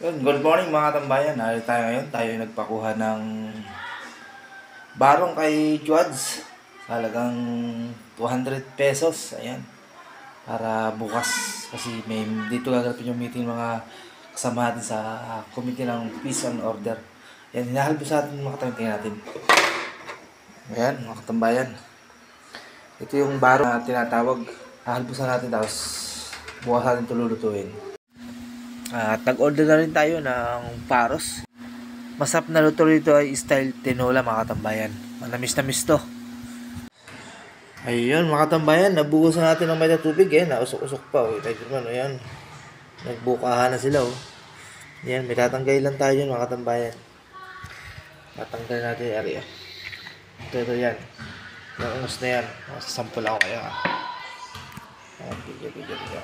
Good morning mga tambayan. Narito tayo ngayon. Tayo nagpakuha ng barong kay Juads. Halagang 200 pesos. Ayan. Para bukas. Kasi may dito gaganapin yung meeting mga kasama natin sa committee ng peace and order. Ayan. Hinahalbo sa atin mga katambayan natin. Ayan mga katambayan. Ito yung barong na tinatawag. Hahalbusan natin tapos bukas natin tululutuin. At nag-order na rin tayo ng paros. Masarap na luto rito ay style tinola mga katambayan. Manamis-namis to. Ayun mga katambayan, nabuhos na natin ng may tubig eh. Nausok-usok pa. Ayan. Nagbukahan na sila oh. Ayan, may tatanggal lang tayo yun mga katambayan. Tatanggal natin yung area. Ito yan. Yung ungus na yan. Sasample ako kaya. Bigyan.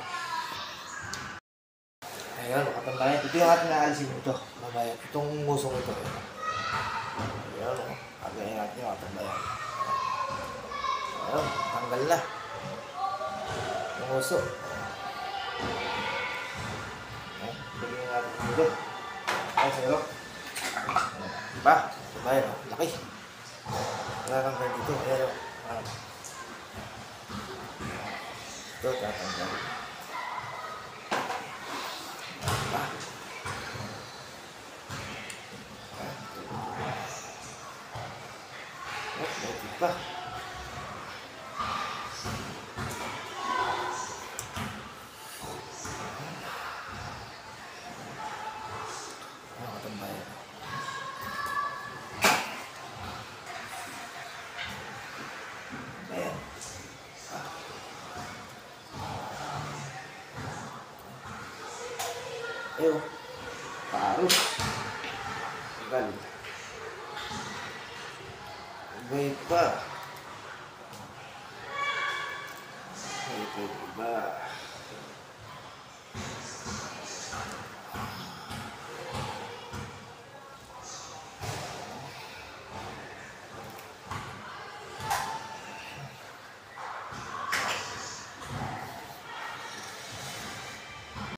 Ayan, mga katambayan. Ito yung ating naalisin ito. Katambayan. Itong musong ito. Ayan, agayin natin mga katambayan. Ayan, tanggal na. Yung muso. Ayan, bigyan natin dito. Ayan, sa'yo. Diba? Katambayan, laki. Tatanggal dito. Ayan, ito, tatanggal. Pa. Ayo, parus. Galing. Baik pa. Ito iba.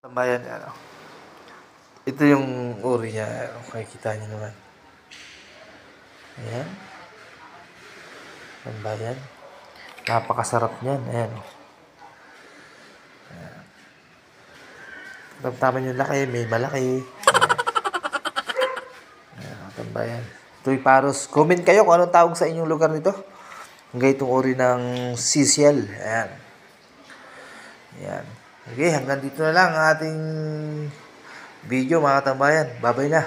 Tambayan ano. Ito yung uri niya. Okay, kita niyo naman. Ayan. Tambayan. Napakasarap niyan. Ayan. Tama yung laki. May malaki. Ayan. Tambayan. Ito'y paros. Comment kayo kung anong tawag sa inyong lugar nito. Hanggang itong uri ng sisial. Ayan. Ayan. Okay, hanggang dito na lang ang ating video mga tambayan. Bye-bye na.